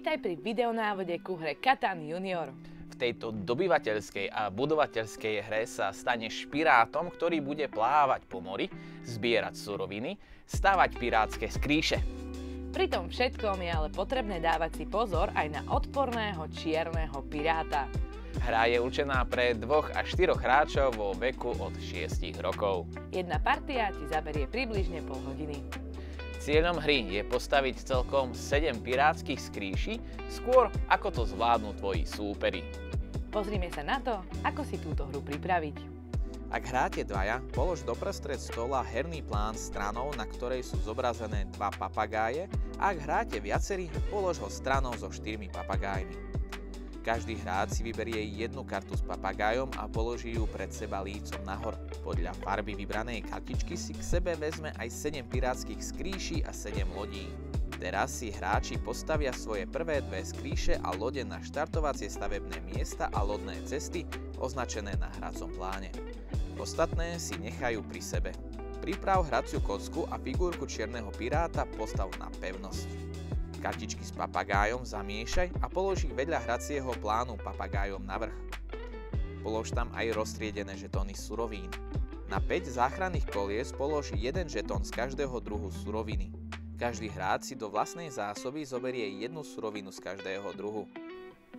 Vítaj pri videonávode ku hre Catan Junior. V tejto dobyvateľskej a budovateľskej hre sa staneš pirátom, ktorý bude plávať po mori, zbierať suroviny, stavať pirátske skríše. Pri tom všetkom je ale potrebné dávať si pozor aj na odporného čierneho piráta. Hra je určená pre 2 až 4 hráčov vo veku od 6 rokov. Jedna partia ti zaberie približne pol hodiny. Cieľom hry je postaviť celkom 7 pirátskych skríši, skôr ako to zvládnu tvoji súperi. Pozrime sa na to, ako si túto hru pripraviť. Ak hráte dvaja, polož doprostred stola herný plán stranou, na ktorej sú zobrazené 2 papagáje, a ak hráte viacerí, polož ho stranou so 4 papagájmi. Každý hráč si vyberie jednu kartu s papagájom a položí ju pred seba lícom nahor. Podľa farby vybranej kartičky si k sebe vezme aj 7 pirátskych skríši a 7 lodí. Teraz si hráči postavia svoje prvé 2 skríše a lode na štartovacie stavebné miesta a lodné cesty označené na hracom pláne. Ostatné si nechajú pri sebe. Priprav hraciu kocku a figurku čierneho piráta postav na pevnosť. Kartičky s papagájom zamiešaj a polož ich vedľa hracieho plánu papagájom navrch. Polož tam aj roztriedené žetóny surovín. Na 5 záchranných kolies polož 1 žetón z každého druhu suroviny. Každý hráč si do vlastnej zásoby zoberie jednu surovinu z každého druhu.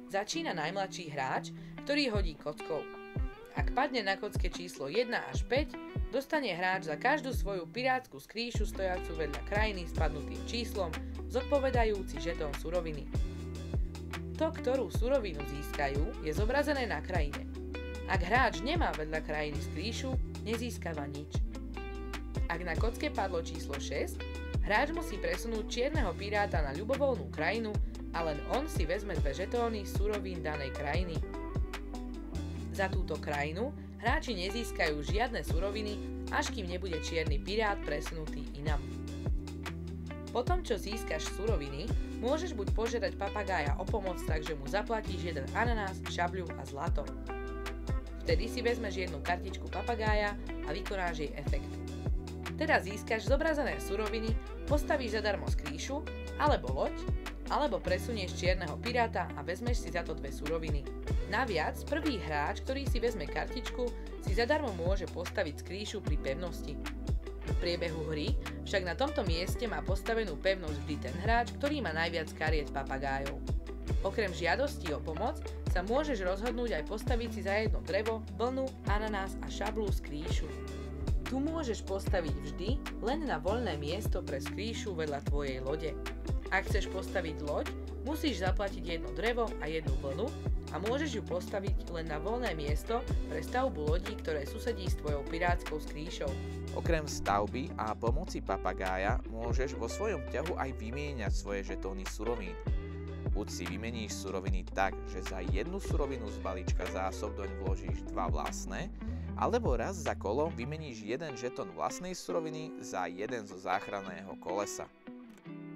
Začína najmladší hráč, ktorý hodí kockou. Ak padne na kocke číslo 1 až 5, dostane hráč za každú svoju pirátsku skríšu stojacu vedľa krajiny s padnutým číslom zodpovedajúci žetón suroviny. To, ktorú surovinu získajú, je zobrazené na krajine. Ak hráč nemá vedľa krajiny skríšu, nezískava nič. Ak na kocke padlo číslo 6, hráč musí presunúť čierneho piráta na ľubovoľnú krajinu a len on si vezme 2 žetóny surovín danej krajiny. Za túto krajinu hráči nezískajú žiadne suroviny, až kým nebude čierny pirát presunutý inam. Potom, čo získaš suroviny, môžeš buď požiadať papagája o pomoc, takže mu zaplatíš 1 ananás, šabľu a zlato. Vtedy si vezmeš jednu kartičku papagája a vykonáš jej efekt. Teda získaš zobrazené suroviny, postavíš zadarmo skríšu, alebo loď, alebo presunieš čierneho piráta a vezmeš si za to 2 suroviny. Naviac, prvý hráč, ktorý si vezme kartičku, si zadarmo môže postaviť skríšu pri pevnosti. V priebehu hry však na tomto mieste má postavenú pevnosť vždy ten hráč, ktorý má najviac kariet papagájov. Okrem žiadosti o pomoc sa môžeš rozhodnúť aj postaviť si za jedno drevo, vlnu, ananás a šablu skríšu. Tu môžeš postaviť vždy len na voľné miesto pre skríšu vedľa tvojej lode. Ak chceš postaviť loď, musíš zaplatiť jedno drevo a jednu vlnu a môžeš ju postaviť len na voľné miesto pre stavbu lodí, ktoré susedí s tvojou pirátskou skríšou. Okrem stavby a pomoci papagája môžeš vo svojom ťahu aj vymieňať svoje žetóny surovín. Buď si vymeníš suroviny tak, že za jednu surovinu z balíčka zásob doň vložíš 2 vlastné, alebo raz za kolo vymeníš 1 žetón vlastnej suroviny za 1 zo záchranného kolesa.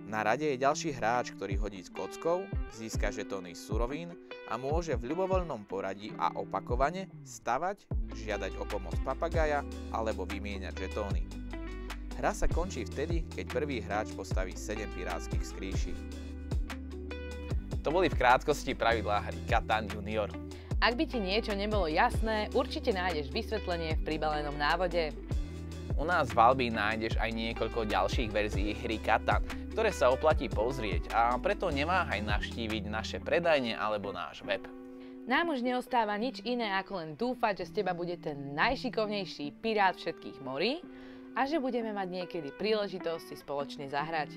Na rade je ďalší hráč, ktorý hodí s kockou, získa žetóny surovín a môže v ľubovoľnom poradí a opakovane stavať, žiadať o pomoc papagája alebo vymieňať žetóny. Hra sa končí vtedy, keď prvý hráč postaví 7 pirátskych skríši. To boli v krátkosti pravidlá hry Catan Junior. Ak by ti niečo nebolo jasné, určite nájdeš vysvetlenie v pribalenom návode. U nás v Albi nájdeš aj niekoľko ďalších verzií hry Catan, ktoré sa oplatí pozrieť, a preto neváhaj navštíviť naše predajne alebo náš web. Nám už neostáva nič iné ako len dúfať, že z teba bude ten najšikovnejší pirát všetkých morí a že budeme mať niekedy príležitosť si spoločne zahrať.